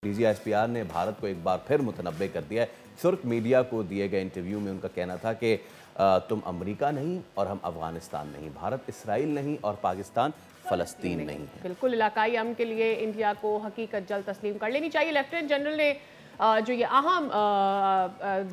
DGISPR ने भारत को एक बार फिर मुतनब्बे कर दिया है। तुर्क मीडिया को दिए गए इंटरव्यू में उनका कहना था कि तुम अमेरिका नहीं और हम अफगानिस्तान नहीं, भारत इसराइल नहीं और पाकिस्तान फ़लस्तीन नहीं है। बिल्कुल, इलाकाई अमन के लिए इंडिया को हकीकत जल्द तस्लीम कर लेनी चाहिए। लेफ्टिनेंट जनरल ने जो ये अहम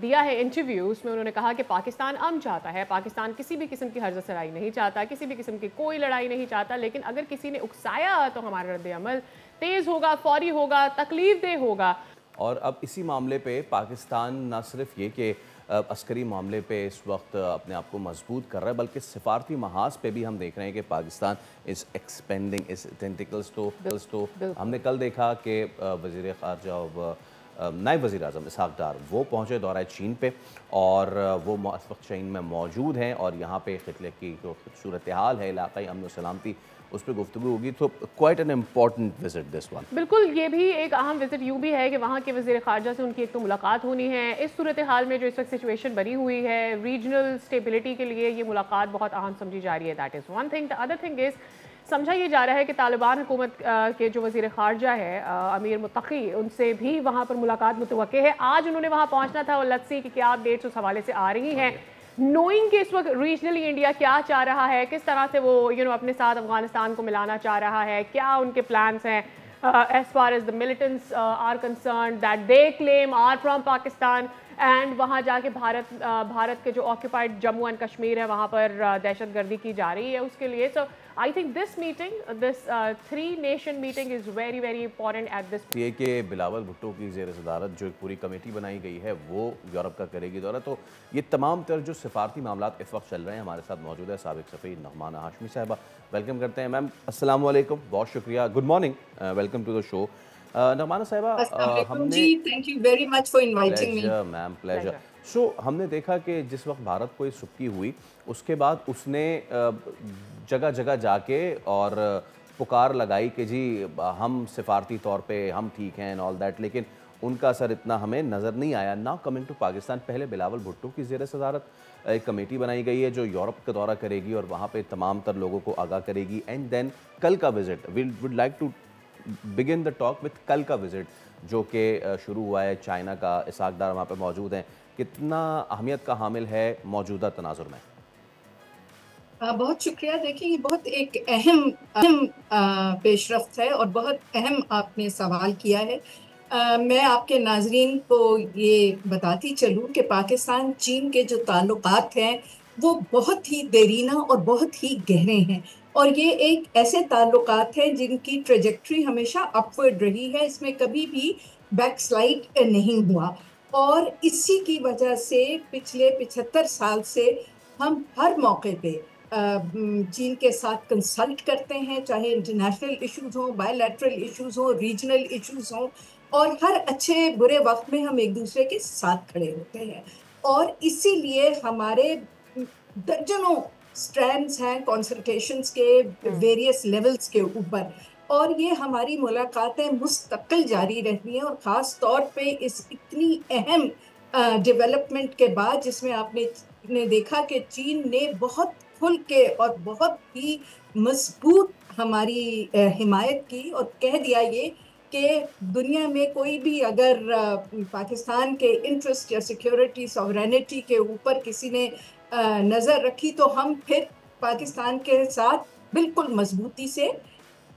दिया है इंटरव्यू, उसमें उन्होंने कहा कि पाकिस्तान अमन चाहता है, पाकिस्तान किसी भी किस्म की हर्ज सराई नहीं चाहता, किसी भी किस्म की कोई लड़ाई नहीं चाहता, लेकिन अगर किसी ने उकसाया तो हमारा रद्द अमल तेज़ होगा, फौरी होगा, तकलीफ दे होगा। और अब इसी मामले पे पाकिस्तान न सिर्फ ये कि अस्करी मामले पे इस वक्त अपने आप को मजबूत कर रहा है, बल्कि सिफारती महाज पे भी हम देख रहे हैं कि पाकिस्तान इज़ एक्सपेंडिंग इस टेंटिकल्स। तो हमने कल देखा कि वज़ीर ख़ारजा नायब वज़ीर आज़म इसहाक़ डार वो पहुँचे दौरे चीन पे और वो इस वक्त चीन में मौजूद हैं और यहाँ पे ख़ित्ते की जो सूरत हाल है, इलाक़ाई अमन व सलामती, उस पर गुफ्तगू होगी। तो quite an important visit this one. बिल्कुल, ये भी एक अहम विजिट यूँ भी है कि वहाँ के वज़ीर ख़ारजा से उनकी एक तो मुलाकात होनी है। इस सूरत हाल में जो इस वक्त सिचुएशन बनी हुई है, रीजनल स्टेबिलिटी के लिए ये मुलाकात बहुत अहम समझी जा रही है। That is one thing. The other thing is, समझा ये जा रहा है कि तालिबान हुकूमत के जो वज़ीर ख़ारजा है अमीर मुत्तकी, उनसे भी वहाँ पर मुलाकात मुतवक्के है। आज उन्होंने वहाँ पहुँचना था और लेट्स सी कि क्या अपडेट्स उस हवाले से आ रही हैं। नोइंग कि इस वक्त रीजनली इंडिया क्या चाह रहा है, किस तरह से वो अपने साथ अफगानिस्तान को मिलाना चाह रहा है, क्या उनके प्लान्स हैं as far as the militants are concerned that they claim are from Pakistan, and वहाँ जाके भारत के जो ऑक्यूपाइड जम्मू एंड कश्मीर है वहाँ पर दहशतगर्दी की जा रही है उसके लिए। So I think this meeting, this 3 nation meeting is very very important at this. ये कि बिलावल भुट्टो की ज़ेर सदारत जो एक पूरी कमेटी बनाई गई है वो यूरोप का करेगी दौरा। तो ये तमाम तर जो सिफारती मामला इस वक्त चल रहे हैं, हमारे साथ मौजूद है साबिक सफ़ीर नगमाना हाशमी साहिबा। वेलकम करते हैं मैम। अस्सलाम वालेकुम, बहुत शुक्रिया, good morning, welcome to the show. नगमाना साहिबा, हमने thank you very much for inviting me. Ma'am pleasure. So हमने देखा कि जिस वक्त भारत को ये सुक्की हुई उसके बाद उसने जगह जगह जाके और पुकार लगाई कि जी हम सिफारती तौर पे हम ठीक हैं एंड ऑल दैट, लेकिन उनका असर इतना हमें नज़र नहीं आया। नाउ कमिंग टू पाकिस्तान, पहले बिलावल भुट्टो की ज़ेर सदारत एक कमेटी बनाई गई है जो यूरोप का दौरा करेगी और वहाँ पे तमाम तर लोगों को आगाह करेगी। एंड देन कल का visit, we would like to begin the talk with कल का विज़िट जो कि शुरू हुआ है चाइना का। इसहाक़ डार वहाँ पे मौजूद हैं, कितना अहमियत का हामिल है मौजूदा तनाजुर में? बहुत शुक्रिया। देखिए, ये बहुत एक अहम अहम पेशरफ्त है और बहुत अहम आपने सवाल किया है। मैं आपके नाजरीन को ये बताती चलूँ कि पाकिस्तान चीन के जो ताल्लुकात हैं वो बहुत ही देरीना और बहुत ही गहरे हैं, और ये एक ऐसे ताल्लुकात हैं जिनकी ट्रेजेक्ट्री हमेशा अपवर्ड रही है, इसमें कभी भी बैकस्लाइड नहीं हुआ। और इसी की वजह से पिछले 75 साल से हम हर मौके पे चीन के साथ कंसल्ट करते हैं, चाहे इंटरनेशनल इश्यूज हों, बायलैटरल इश्यूज हों, रीजनल इश्यूज हों, और हर अच्छे बुरे वक्त में हम एक दूसरे के साथ खड़े होते हैं। और इसीलिए हमारे दर्जनों स्ट्रैंड्स हैं कंसल्टेशंस के वेरियस लेवल्स के ऊपर, और ये हमारी मुलाकातें मुस्तकिल जारी रहती हैं। और ख़ास तौर पे इस इतनी अहम डेवलपमेंट के बाद, जिसमें आपने देखा कि चीन ने बहुत खुल के और बहुत ही मजबूत हमारी हिमायत की और कह दिया ये कि दुनिया में कोई भी अगर पाकिस्तान के इंटरेस्ट या सिक्योरिटी सॉवरेनिटी के ऊपर किसी ने नज़र रखी तो हम फिर पाकिस्तान के साथ बिल्कुल मजबूती से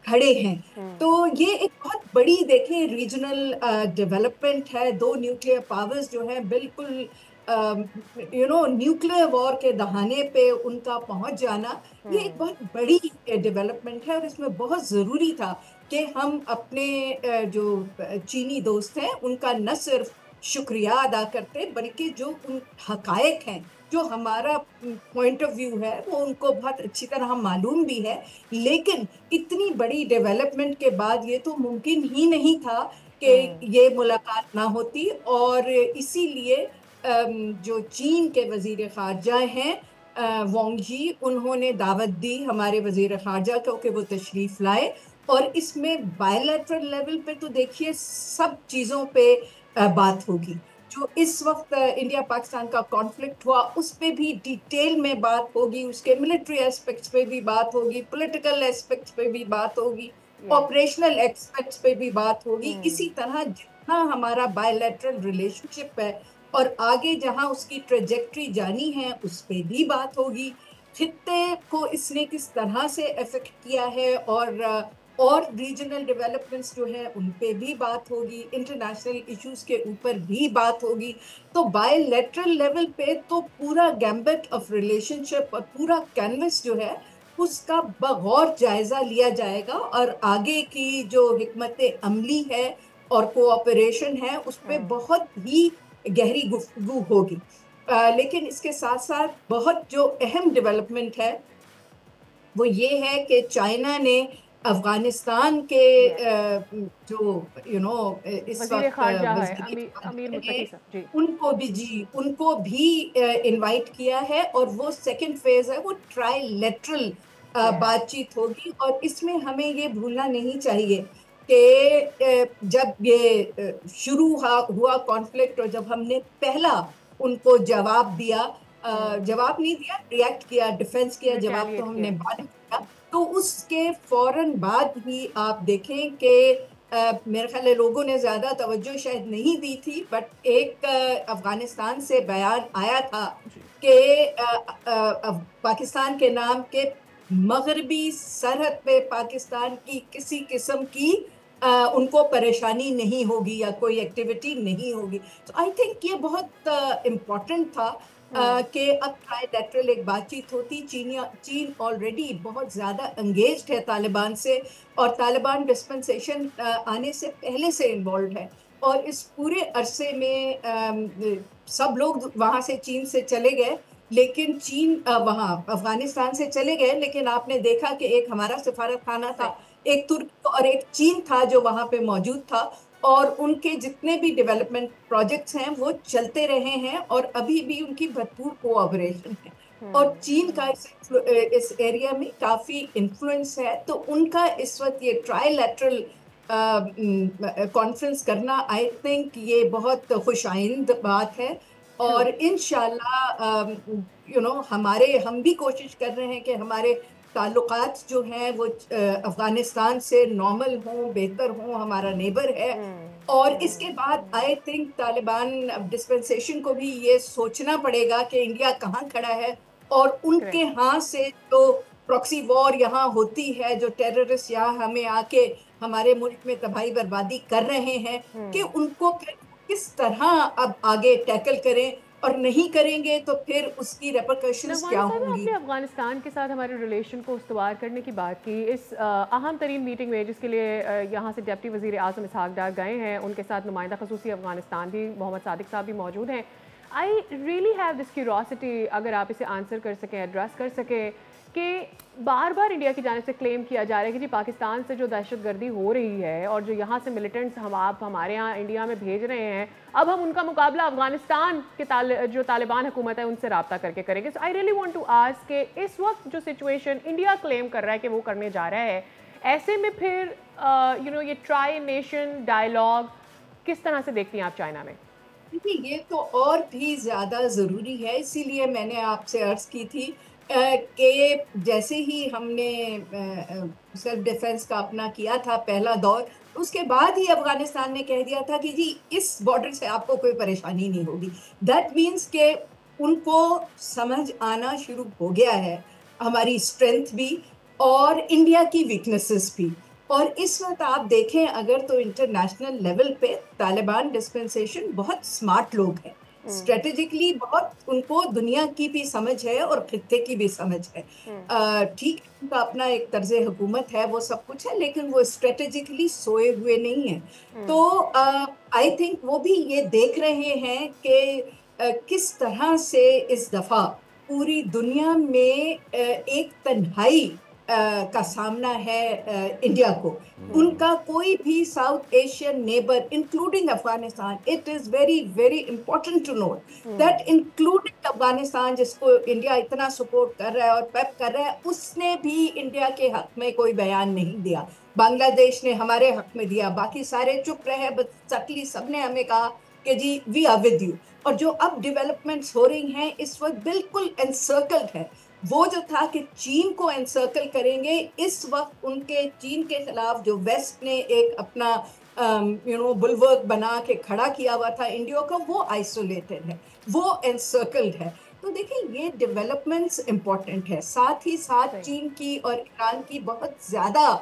खड़े हैं। तो ये एक बहुत बड़ी, देखें, रीजनल डेवलपमेंट है। 2 न्यूक्लियर पावर्स जो हैं बिल्कुल न्यूक्लियर वॉर के दहाने पे उनका पहुंच जाना, ये एक बहुत बड़ी डेवलपमेंट है। और इसमें बहुत ज़रूरी था कि हम अपने जो चीनी दोस्त हैं उनका न सिर्फ शुक्रिया अदा करते, बल्कि जो उन हकायक हैं, जो हमारा पॉइंट ऑफ व्यू है, वो उनको बहुत अच्छी तरह मालूम भी है। लेकिन इतनी बड़ी डेवलपमेंट के बाद ये तो मुमकिन ही नहीं था कि ये मुलाकात ना होती। और इसीलिए जो चीन के वज़ीर ख़ारजा हैं वांग यी, उन्होंने दावत दी हमारे वज़ीर ख़ारजा को कि वो तशरीफ़ लाए। और इसमें बायलैटरल लेवल पे तो देखिए सब चीज़ों पे बात होगी। जो इस वक्त इंडिया पाकिस्तान का कॉन्फ्लिक्ट हुआ उस पे भी डिटेल में बात होगी, उसके मिलिट्री एस्पेक्ट्स पे भी बात होगी, पॉलिटिकल एस्पेक्ट्स पे भी बात होगी, ऑपरेशनल एक्सपेक्ट्स पे भी बात होगी। इसी तरह जितना हमारा बायलैटरल रिलेशनशिप है और आगे जहां उसकी ट्रेजेक्ट्री जानी है उस पे भी बात होगी। खित्ते को इसने किस तरह से अफेक्ट किया है और रीजनल डेवलपमेंट्स जो है उन पे भी बात होगी, इंटरनेशनल इश्यूज के ऊपर भी बात होगी। तो बायलैटरल लेवल पे तो पूरा गैम्बिट ऑफ रिलेशनशिप और पूरा कैनवस जो है उसका बगौर जायजा लिया जाएगा और आगे की जो हिकमत अमली है और कोऑपरेशन है उस पर बहुत ही गहरी गुफ्तगू होगी। लेकिन इसके साथ साथ बहुत जो अहम डेवलपमेंट है वो ये है कि चाइना ने अफगानिस्तान के जो इस वक्त उनको भी इनवाइट किया है और वो सेकंड फेज है, वो ट्राइलेटरल बातचीत होगी। और इसमें हमें ये भूलना नहीं चाहिए कि जब ये शुरू हुआ कॉन्फ्लिक्ट और जब हमने पहला उनको जवाब दिया, जवाब नहीं दिया, रिएक्ट किया, डिफेंस किया, जवाब तो हमने बाद में दिया, तो उसके फौरन बाद ही आप देखें कि मेरे ख्याल लोगों ने ज्यादा तवज्जो शायद नहीं दी थी, बट एक अफगानिस्तान से बयान आया था कि पाकिस्तान के नाम के मगरबी सरहद पे पाकिस्तान की किसी किस्म की उनको परेशानी नहीं होगी या कोई एक्टिविटी नहीं होगी। तो आई थिंक ये बहुत इम्पोर्टेंट था कि अब ट्राइलैटरल एक बातचीत होती। चीन ऑलरेडी बहुत ज़्यादा एंगेज्ड है तालिबान से और तालिबान डिस्पेंसेशन आने से पहले से इन्वॉल्व है और इस पूरे अरसे में सब लोग वहाँ से चीन से चले गए, लेकिन चीन वहाँ अफगानिस्तान से चले गए, लेकिन आपने देखा कि एक हमारा सफारत खाना था, एक तुर्क और एक चीन था जो वहाँ पे मौजूद था और उनके जितने भी डेवलपमेंट प्रोजेक्ट्स हैं वो चलते रहे हैं और अभी भी उनकी भरपूर कोऑपरेशन है और चीन का इस एरिया में काफ़ी इन्फ्लुएंस है। तो उनका इस वक्त ये ट्राइलैटरल कॉन्फ्रेंस करना आई थिंक ये बहुत खुशाइंद बात है और इंशाल्लाह हम भी कोशिश कर रहे हैं कि हमारे ताल्लुकात जो हैं वो अफगानिस्तान से नॉर्मल हों, बेहतर हों, हमारा नेबर है। और इसके बाद आई थिंक तालिबान डिस्पेंसेशन को भी ये सोचना पड़ेगा कि इंडिया कहाँ खड़ा है और उनके यहाँ से जो प्रॉक्सी वॉर यहाँ होती है, जो टेररिस्ट यहाँ हमें आके हमारे मुल्क में तबाही बर्बादी कर रहे हैं, कि उनको किस तरह अब आगे टैकल करें और नहीं करेंगे तो फिर उसकी रेपरकशंस क्या होंगी। आपने अफगानिस्तान के साथ हमारे रिलेशन को उस्तवार करने की बात की इस अहम तरीन मीटिंग में, जिसके लिए यहाँ से डिप्टी वज़ीर आज़म इसहाक डार गए हैं, उनके साथ नुमाइंदा खसूसी अफगानिस्तान भी मोहम्मद सादिक साहब भी मौजूद हैं। I really have this curiosity, अगर आप इसे आंसर कर सकें, एड्रेस कर सकें, कि बार बार इंडिया की जानिब से क्लेम किया जा रहा है कि जी पाकिस्तान से जो दहशतगर्दी हो रही है और जो यहाँ से मिलिटेंट्स आप हमारे यहाँ इंडिया में भेज रहे हैं, अब हम उनका मुकाबला अफगानिस्तान के जो तालिबान हुकूमत है उनसे रब्ता करके करेंगे। So I really want to ask कि इस वक्त जो सिचुएशन इंडिया क्लेम कर रहा है कि वो करने जा रहा है, ऐसे में फिर ये ट्राई नेशन डायलॉग किस तरह से देखती हैं आप चाइना में? देखिए, ये तो और भी ज़्यादा ज़रूरी है, इसीलिए मैंने आपसे अर्ज़ की थी कि जैसे ही हमने सेल्फ डिफेंस का अपना किया था पहला दौर, उसके बाद ही अफगानिस्तान ने कह दिया था कि जी इस बॉर्डर से आपको कोई परेशानी नहीं होगी। दैट मीन्स के उनको समझ आना शुरू हो गया है हमारी स्ट्रेंथ भी और इंडिया की वीकनेसेस भी। और इस वक्त आप देखें अगर तो इंटरनेशनल लेवल पे तालिबान डिस्पेंसेशन बहुत स्मार्ट लोग हैं, स्ट्रेटेजिकली बहुत उनको दुनिया की भी समझ है और खित्ते की भी समझ है। ठीक, उनका अपना एक तर्ज़े हुकूमत है, वो सब कुछ है, लेकिन वो स्ट्रेटेजिकली सोए हुए नहीं है। तो आई थिंक वो भी ये देख रहे हैं कि किस तरह से इस दफ़ा पूरी दुनिया में एक तन्हाई का सामना है इंडिया को। उनका कोई भी South Asian neighbour including Afghanistan, it is very very important to note that including Afghanistan, जिसको इंडिया इतना सपोर्ट कर रहा है और पेप कर रहा है, उसने भी इंडिया के हक में कोई बयान नहीं दिया। बांग्लादेश ने हमारे हक में दिया, बाकी सारे चुप रहे, बस सटली सबने हमें कहा कि जी वी आर विद यू। और जो अब डेवलपमेंट्स हो रही हैं इस वक्त बिल्कुल एनसर्कल्ड है। वो जो था कि चीन को एनसर्कल करेंगे, इस वक्त उनके चीन के खिलाफ जो वेस्ट ने एक अपना बुलवर्क बना के खड़ा किया हुआ था इंडिया का, वो आइसोलेटेड है, वो एनसर्कल्ड है। तो देखिए ये डेवलपमेंट्स इंपॉर्टेंट है। साथ ही साथ चीन की और ईरान की बहुत ज्यादा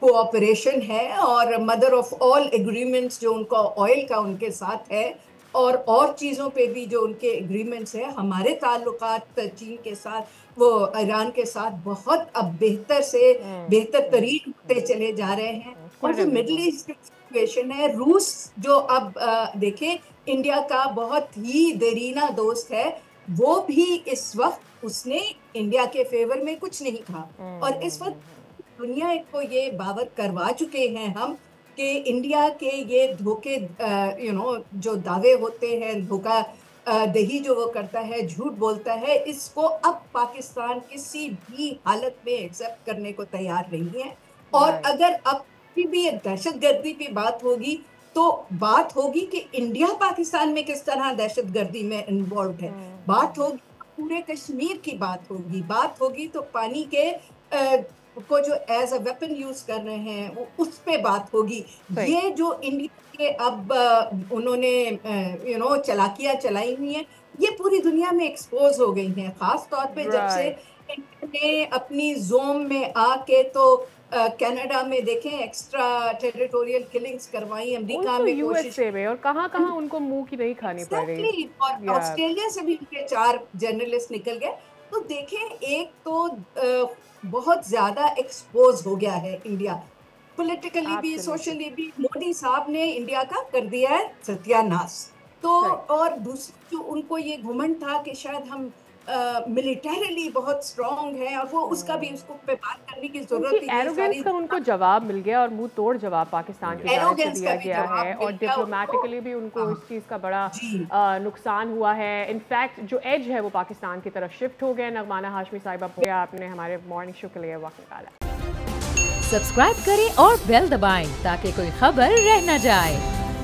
कोऑपरेशन है और मदर ऑफ ऑल एग्रीमेंट्स जो उनका ऑयल का उनके साथ है और चीज़ों पे भी जो उनके एग्रीमेंट्स है। हमारे ताल्लुकात चीन के साथ, वो ईरान के साथ बहुत अब बेहतर से बेहतर तरीन होते चले जा रहे हैं। और जो मिडिल ईस्ट सिचुएशन है, रूस जो अब देखें इंडिया का बहुत ही देरीना दोस्त है, वो भी इस वक्त उसने इंडिया के फेवर में कुछ नहीं कहा। और इस वक्त दुनिया को ये बावर करवा चुके हैं हम कि इंडिया के ये धोखे जो दावे होते हैं, धोखा दही जो वो करता है, झूठ बोलता है, इसको अब पाकिस्तान किसी भी हालत में एक्सेप्ट करने को तैयार नहीं है। और अगर अब भी दहशतगर्दी की बात होगी तो बात होगी कि इंडिया पाकिस्तान में किस तरह दहशतगर्दी में इन्वॉल्व है, बात होगी पूरे कश्मीर की बात होगी तो पानी के को जो एज अ वेपन यूज कर रहे हैं वो उस पे बात होगी। ये जो इंडिया के अब उन्होंने चलाकियां चलाई हुई हैं, ये पूरी दुनिया में एक्सपोज हो गई हैं। खास तौर पे जब से ने अपनी जोन में आके तो कनाडा में देखें एक्स्ट्रा टेरिटोरियल किलिंग्स करवाई, अमेरिका में यूएसए में, और कहाँ उनको मुंह की नहीं खानी पड़ रही। और ऑस्ट्रेलिया से भी उनके 4 जर्नलिस्ट निकल गए। तो देखें एक तो बहुत ज्यादा एक्सपोज हो गया है इंडिया, पॉलिटिकली भी सोशली भी। मोदी साहब ने इंडिया का कर दिया है सत्यानाश। तो और दूसरी जो उनको ये घुमंड था कि शायद हम मिलिटरीली बहुत स्ट्रॉन्ग है, और वो उसका भी उसको पे बात करने की जरूरत थी। एरोगेंस का उनको जवाब मिल गया और मुंह तोड़ जवाब पाकिस्तान की जानिब से दिया गया है, और डिप्लोमेटिकली भी उनको इस चीज़ का बड़ा नुकसान हुआ है। इनफैक्ट जो एज है वो पाकिस्तान की तरफ शिफ्ट हो गया। नगमाना हाशमी साहिबा, आपने हमारे मॉर्निंग शो के लिए वक्त निकाला। सब्सक्राइब करें और बेल दबाएं ताकि कोई खबर रह न जाए।